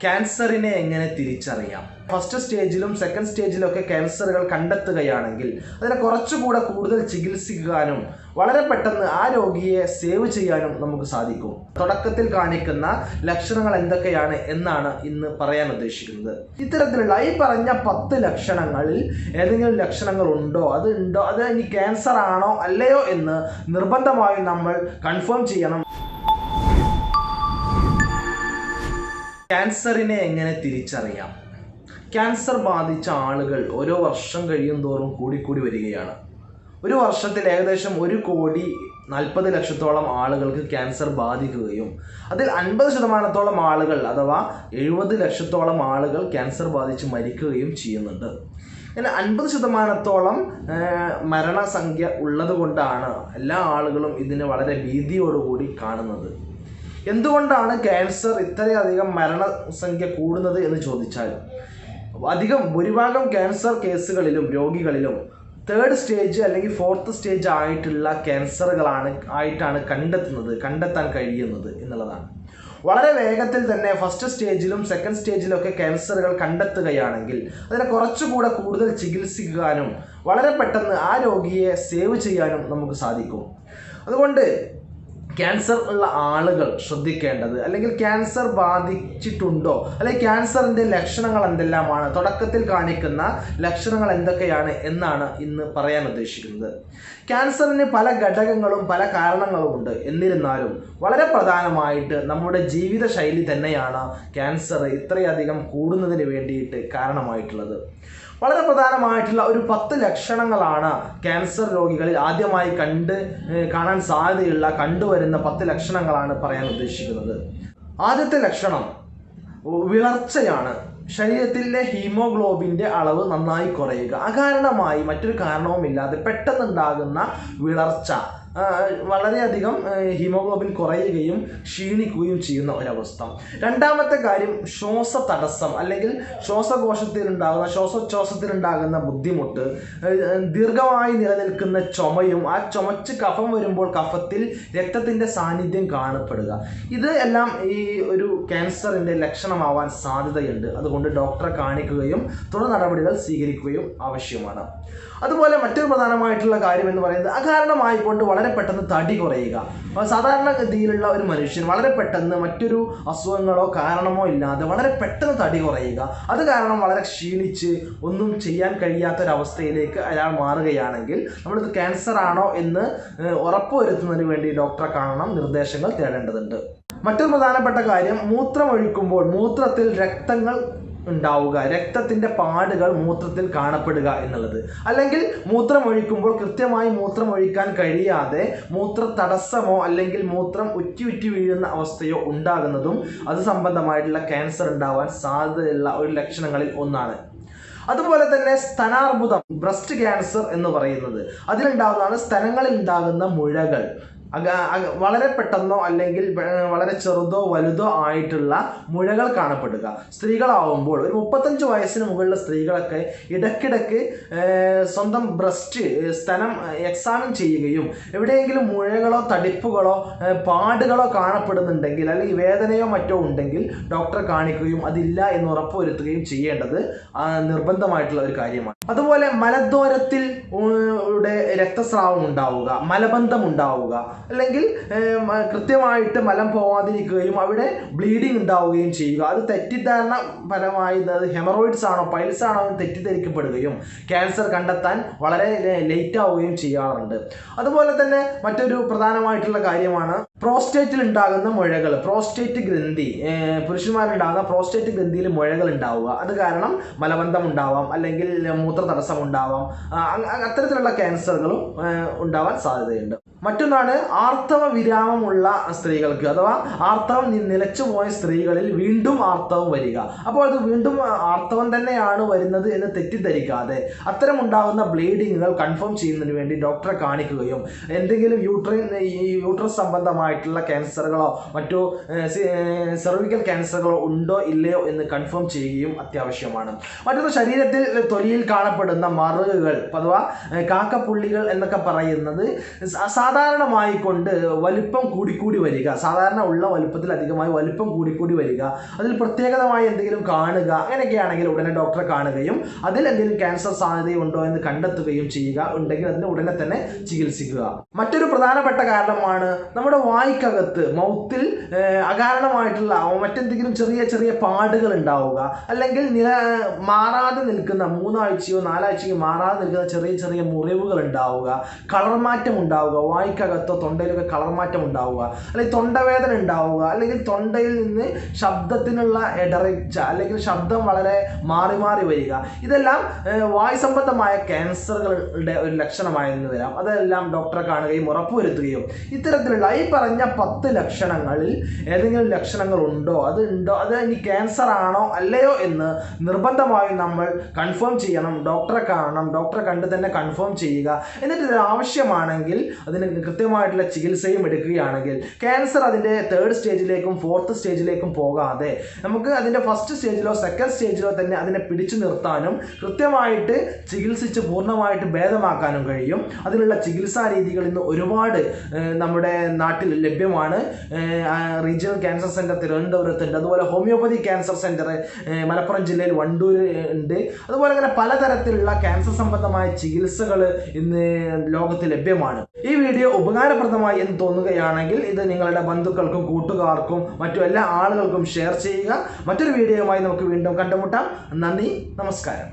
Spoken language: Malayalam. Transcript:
ക്യാൻസറിനെ എങ്ങനെ തിരിച്ചറിയാം? ഫസ്റ്റ് സ്റ്റേജിലും സെക്കൻഡ് സ്റ്റേജിലൊക്കെ ക്യാൻസറുകൾ കണ്ടെത്തുകയാണെങ്കിൽ അതിനെ കുറച്ചുകൂടെ കൂടുതൽ ചികിത്സിക്കാനും വളരെ പെട്ടെന്ന് ആ രോഗിയെ സേവ് ചെയ്യാനും നമുക്ക് സാധിക്കും. തുടക്കത്തിൽ കാണിക്കുന്ന ലക്ഷണങ്ങൾ എന്തൊക്കെയാണ് എന്നാണ് ഇന്ന് പറയാൻ ഉദ്ദേശിക്കുന്നത്. ഇത്തരത്തിലുള്ള ഈ പറഞ്ഞ 10 ലക്ഷണങ്ങളിൽ ഏതെങ്കിലും ലക്ഷണങ്ങൾ ഉണ്ടോ, അത് ഇനി ക്യാൻസർ ആണോ അല്ലയോ എന്ന് നിർബന്ധമായും നമ്മൾ കൺഫേം ചെയ്യണം. ക്യാൻസറിനെ എങ്ങനെ തിരിച്ചറിയാം? ക്യാൻസർ ബാധിച്ച ആളുകൾ ഓരോ വർഷം കഴിയും തോറും കൂടിക്കൂടി വരികയാണ്. ഒരു വർഷത്തിൽ ഏകദേശം 1,40,00,000 ആളുകൾക്ക് ക്യാൻസർ ബാധിക്കുകയും അതിൽ 50% ആളുകൾ അഥവാ 70 ലക്ഷത്തോളം ആളുകൾ ക്യാൻസർ ബാധിച്ച് മരിക്കുകയും ചെയ്യുന്നുണ്ട്. ഇങ്ങനെ 50% മരണസംഖ്യ ഉള്ളത് കൊണ്ടാണ് എല്ലാ ആളുകളും ഇതിനെ വളരെ ഭീതിയോടുകൂടി കാണുന്നത്. എന്തുകൊണ്ടാണ് ക്യാൻസർ ഇത്രയധികം മരണസംഖ്യ കൂടുന്നത് എന്ന് ചോദിച്ചാൽ, ഭൂരിഭാഗം ക്യാൻസർ കേസുകളിലും രോഗികളിലും 3rd സ്റ്റേജ് അല്ലെങ്കിൽ 4th സ്റ്റേജ് ആയിട്ടുള്ള ക്യാൻസറുകളാണ് കണ്ടെത്താൻ കഴിയുന്നത് എന്നുള്ളതാണ്. വളരെ വേഗത്തിൽ തന്നെ ഫസ്റ്റ് സ്റ്റേജിലും സെക്കൻഡ് സ്റ്റേജിലൊക്കെ ക്യാൻസറുകൾ കണ്ടെത്തുകയാണെങ്കിൽ അതിനെ കുറച്ചുകൂടെ കൂടുതൽ ചികിത്സിക്കാനും വളരെ പെട്ടെന്ന് ആ രോഗിയെ സേവ് ചെയ്യാനും നമുക്ക് സാധിക്കും. അതുകൊണ്ട് ക്യാൻസർ ഉള്ള ആളുകൾ ശ്രദ്ധിക്കേണ്ടത്, അല്ലെങ്കിൽ ക്യാൻസർ ബാധിച്ചിട്ടുണ്ടോ, അല്ലെങ്കിൽ ക്യാൻസറിൻ്റെ ലക്ഷണങ്ങൾ എന്തെല്ലാമാണ്, തുടക്കത്തിൽ കാണിക്കുന്ന ലക്ഷണങ്ങൾ എന്തൊക്കെയാണ് എന്നാണ് ഇന്ന് പറയാൻ ഉദ്ദേശിക്കുന്നത്. ക്യാൻസറിന് പല ഘടകങ്ങളും പല കാരണങ്ങളും ഉണ്ട്. എന്നിരുന്നാലും വളരെ പ്രധാനമായിട്ട് നമ്മുടെ ജീവിതശൈലി തന്നെയാണ് ക്യാൻസർ ഇത്രയധികം കൂടുന്നതിന് വേണ്ടിയിട്ട് കാരണമായിട്ടുള്ളത്. വളരെ പ്രധാനമായിട്ടുള്ള ഒരു 10 ലക്ഷണങ്ങളാണ് ക്യാൻസർ രോഗികളിൽ ആദ്യമായി കാണാൻ സാധ്യതയുള്ള കണ്ടുവരുന്ന 10 ലക്ഷണങ്ങളാണ് പറയാൻ ഉദ്ദേശിക്കുന്നത്. ആദ്യത്തെ ലക്ഷണം വിളർച്ചയാണ്. ശരീരത്തിലെ ഹീമോഗ്ലോബിൻ്റെ അളവ് നന്നായി കുറയുക. അകാരണമായി മറ്റൊരു കാരണവുമില്ലാതെ പെട്ടെന്നുണ്ടാകുന്ന വിളർച്ച, വളരെയധികം ഹീമോഗ്ലോബിൻ കുറയുകയും ക്ഷീണിക്കുകയും ചെയ്യുന്ന ഒരവസ്ഥ. രണ്ടാമത്തെ കാര്യം ശ്വാസതടസ്സം, അല്ലെങ്കിൽ ശ്വാസോച്ഛ്വാസത്തിലുണ്ടാകുന്ന ബുദ്ധിമുട്ട്, ദീർഘമായി നിലനിൽക്കുന്ന ചുമയും ആ ചുമച്ച് കഫം വരുമ്പോൾ കഫത്തിൽ രക്തത്തിൻ്റെ സാന്നിധ്യം കാണപ്പെടുക. ഇത് എല്ലാം ഈ ഒരു ക്യാൻസറിൻ്റെ ലക്ഷണമാവാൻ സാധ്യതയുണ്ട്. അതുകൊണ്ട് ഡോക്ടറെ കാണിക്കുകയും തുടർ നടപടികൾ സ്വീകരിക്കുകയും ആവശ്യമാണ്. അതുപോലെ മറ്റൊരു പ്രധാനമായിട്ടുള്ള കാര്യം എന്ന് പറയുന്നത് അകാരണമായിക്കൊണ്ട് വളരെ പെട്ടെന്ന് തടി കുറയുക. സാധാരണഗതിയിലുള്ള ഒരു മനുഷ്യൻ വളരെ പെട്ടെന്ന് മറ്റൊരു അസുഖങ്ങളോ കാരണമോ ഇല്ലാതെ വളരെ പെട്ടെന്ന് തടി കുറയുക, അത് കാരണം വളരെ ക്ഷീണിച്ച് ഒന്നും ചെയ്യാൻ കഴിയാത്തൊരവസ്ഥയിലേക്ക് അയാൾ മാറുകയാണെങ്കിൽ നമ്മളിത് ക്യാൻസർ ആണോ എന്ന് ഉറപ്പുവരുത്തുന്നതിന് വേണ്ടി ഡോക്ടറെ കാണണം, നിർദ്ദേശങ്ങൾ തേടേണ്ടതുണ്ട്. മറ്റൊരു പ്രധാനപ്പെട്ട കാര്യം, മൂത്രമൊഴിക്കുമ്പോൾ മൂത്രത്തിൽ രക്തങ്ങൾ ഉണ്ടാവുക, രക്തത്തിൻ്റെ പാടുകൾ മൂത്രത്തിൽ കാണപ്പെടുക എന്നുള്ളത്. അല്ലെങ്കിൽ മൂത്രമൊഴിക്കുമ്പോൾ കൃത്യമായി മൂത്രമൊഴിക്കാൻ കഴിയാതെ മൂത്ര തടസ്സമോ അല്ലെങ്കിൽ മൂത്രം ഉറ്റി വീഴുന്ന അവസ്ഥയോ ഉണ്ടാകുന്നതും അത് സംബന്ധമായിട്ടുള്ള ക്യാൻസർ ഉണ്ടാവാൻ സാധ്യതയുള്ള ഒരു ലക്ഷണങ്ങളിൽ ഒന്നാണ്. അതുപോലെ തന്നെ സ്തനാർബുദം, ബ്രസ്റ്റ് ക്യാൻസർ എന്ന് പറയുന്നത്, അതിലുണ്ടാകുന്നതാണ് സ്തനങ്ങളിൽ ഉണ്ടാകുന്ന മുഴകൾ. വളരെ പെട്ടെന്നോ അല്ലെങ്കിൽ വളരെ ചെറുതോ വലുതോ ആയിട്ടുള്ള മുഴകൾ കാണപ്പെടുക. സ്ത്രീകളാവുമ്പോൾ ഒരു 35 വയസ്സിന് മുകളിലുള്ള സ്ത്രീകളൊക്കെ ഇടയ്ക്കിടയ്ക്ക് സ്വന്തം സ്തനം എക്സാമിൻ ചെയ്യുകയും എവിടെയെങ്കിലും മുഴകളോ തടിപ്പുകളോ പാടുകളോ കാണപ്പെടുന്നുണ്ടെങ്കിൽ അല്ലെങ്കിൽ വേദനയോ മറ്റോ ഉണ്ടെങ്കിൽ ഡോക്ടറെ കാണിക്കുകയും അതില്ല എന്ന് ഉറപ്പുവരുത്തുകയും ചെയ്യേണ്ടത് നിർബന്ധമായിട്ടുള്ള ഒരു കാര്യമാണ്. അതുപോലെ മലദ്വാരത്തിൽ രക്തസ്രാവം ഉണ്ടാവുക, മലബന്ധം ഉണ്ടാവുക, അല്ലെങ്കിൽ കൃത്യമായിട്ട് മലം പോവാതിരിക്കുകയും അവിടെ ബ്ലീഡിങ് ഉണ്ടാവുകയും ചെയ്യുക. അത് തെറ്റിദ്ധാരണ പരമായി അത് ഹെമറോയിഡ്സ് ആണോ പൈൽസ് ആണോ എന്ന് തെറ്റിദ്ധരിക്കപ്പെടുകയും ക്യാൻസർ കണ്ടെത്താൻ വളരെ ലേറ്റ് ആവുകയും ചെയ്യാറുണ്ട്. അതുപോലെ തന്നെ മറ്റൊരു പ്രധാനമായിട്ടുള്ള കാര്യമാണ് പ്രോസ്റ്റേറ്റിൽ ഉണ്ടാകുന്ന മുഴകൾ. പ്രോസ്റ്റേറ്റ് ഗ്രന്ഥി, പുരുഷന്മാരുണ്ടാകുന്ന പ്രോസ്റ്റേറ്റ് ഗ്രന്ഥിയിൽ മുഴകൾ ഉണ്ടാവുക, അത് കാരണം മലബന്ധം ഉണ്ടാവാം, അല്ലെങ്കിൽ മൂത്ര തടസ്സം ഉണ്ടാവാം. അത്തരത്തിലുള്ള ക്യാൻസറുകളും ഉണ്ടാവാൻ സാധ്യതയുണ്ട്. മറ്റൊന്നാണ് ആർത്തവ വിരാമമുള്ള സ്ത്രീകൾക്ക്, അഥവാ ആർത്തവം നിലച്ചു പോയ സ്ത്രീകളിൽ വീണ്ടും ആർത്തവം വരിക. അപ്പോൾ അത് വീണ്ടും ആർത്തവം തന്നെയാണ് വരുന്നത് എന്ന് തെറ്റിദ്ധരിക്കാതെ അത്തരം ഉണ്ടാകുന്ന ബ്ലീഡിങ്ങുകൾ കൺഫേം ചെയ്യുന്നതിന് വേണ്ടി ഡോക്ടറെ കാണിക്കുകയും എന്തെങ്കിലും യൂട്രസ് സംബന്ധമായിട്ടുള്ള ക്യാൻസറുകളോ മറ്റോ സെർവിക്കൽ ക്യാൻസറുകളോ ഉണ്ടോ ഇല്ലയോ എന്ന് കൺഫേം ചെയ്യുകയും അത്യാവശ്യമാണ്. മറ്റൊന്ന്, ശരീരത്തിൽ തൊലിയിൽ കാണപ്പെടുന്ന മറുകുകൾ അഥവാ കാക്കപ്പുള്ളികൾ എന്നൊക്കെ പറയുന്നത് സാധാരണമായി കൊണ്ട് വലിപ്പം കൂടിക്കൂടി വരിക, സാധാരണ ഉള്ള വലിപ്പത്തിലധികമായി വലിപ്പം കൂടിക്കൂടി വരിക, അതിൽ പ്രത്യേകതമായി എന്തെങ്കിലും കാണുക, അങ്ങനെയൊക്കെയാണെങ്കിൽ ഉടനെ ഡോക്ടറെ കാണുകയും അതിൽ എന്തെങ്കിലും ക്യാൻസർ സാധ്യതയുണ്ടോ എന്ന് കണ്ടെത്തുകയും ചെയ്യുക, ഉണ്ടെങ്കിൽ അതിന് ഉടനെ തന്നെ ചികിത്സിക്കുക. മറ്റൊരു പ്രധാനപ്പെട്ട കാരണമാണ് നമ്മുടെ വായ്ക്കകത്ത് മൗത്തിൽ അകാരണമായിട്ടുള്ള മറ്റെന്തെങ്കിലും ചെറിയ ചെറിയ പാടുകൾ ഉണ്ടാവുക, അല്ലെങ്കിൽ മാറാതെ നിൽക്കുന്ന 3 ആഴ്ചയോ 4 ആഴ്ചയോ മാറാതെ നിൽക്കുന്ന ചെറിയ ചെറിയ മുറിവുകൾ ഉണ്ടാവുക, കളർ മാറ്റം ഉണ്ടാവുക, വായ്ക്കകത്തോ തൊണ്ടയിലൊക്കെ കളർ മാറ്റം ഉണ്ടാവുക, അല്ലെങ്കിൽ തൊണ്ടവേദന ഉണ്ടാവുക, അല്ലെങ്കിൽ തൊണ്ടയിൽ നിന്ന് ശബ്ദത്തിനുള്ള ഇടർച്ച അല്ലെങ്കിൽ ശബ്ദം വളരെ മാറി മാറി വരിക, ഇതെല്ലാം വായു സംബന്ധമായ ക്യാൻസറുകളുടെ ഒരു ലക്ഷണമായെന്ന് വരാം. അതെല്ലാം ഡോക്ടറെ കാണുകയും ഉറപ്പുവരുത്തുകയും ഇത്തരത്തിലുള്ള ഈ പറഞ്ഞ 10 ലക്ഷണങ്ങളിൽ ഏതെങ്കിലും ലക്ഷണങ്ങൾ ഉണ്ടോ, അത് ഇനി ക്യാൻസർ ആണോ അല്ലയോ എന്ന് നിർബന്ധമായും നമ്മൾ കൺഫേം ചെയ്യണം. ഡോക്ടറെ കാണണം, ഡോക്ടറെ കണ്ട് തന്നെ കൺഫേം ചെയ്യുക. എന്നിട്ട് ഇത് ആവശ്യമാണെങ്കിൽ അതിന് കൃത്യമായിട്ടുള്ള ചികിത്സയും എടുക്കുകയാണെങ്കിൽ ക്യാൻസർ അതിൻ്റെ 3rd സ്റ്റേജിലേക്കും 4th സ്റ്റേജിലേക്കും പോകാതെ നമുക്ക് അതിൻ്റെ 1st സ്റ്റേജിലോ 2nd സ്റ്റേജിലോ തന്നെ അതിനെ പിടിച്ചു നിർത്താനും കൃത്യമായിട്ട് ചികിത്സിച്ച് പൂർണ്ണമായിട്ട് ഭേദമാക്കാനും കഴിയും. അതിനുള്ള ചികിത്സാ രീതികൾ ഇന്ന് ഒരുപാട് നമ്മുടെ നാട്ടിൽ ലഭ്യമാണ്. റീജിയണൽ ക്യാൻസർ സെൻറ്റർ തിരുവനന്തപുരത്തുണ്ട്, അതുപോലെ ഹോമിയോപ്പതി ക്യാൻസർ സെൻറ്റർ മലപ്പുറം ജില്ലയിൽ വണ്ടൂർ ഉണ്ട്. അതുപോലെ അങ്ങനെ പലതരത്തിലുള്ള ക്യാൻസർ സംബന്ധമായ ചികിത്സകൾ ഇന്ന് ലോകത്ത് ലഭ്യമാണ്. ഈ വീഡിയോ ഉപകാരപ്രദമായി എന്ന് തോന്നുകയാണെങ്കിൽ ഇത് നിങ്ങളുടെ ബന്ധുക്കൾക്കും കൂട്ടുകാർക്കും മറ്റു എല്ലാ ആളുകൾക്കും ഷെയർ ചെയ്യുക. മറ്റൊരു വീഡിയോയുമായി നമുക്ക് വീണ്ടും കണ്ടുമുട്ടാം. നന്ദി, നമസ്കാരം.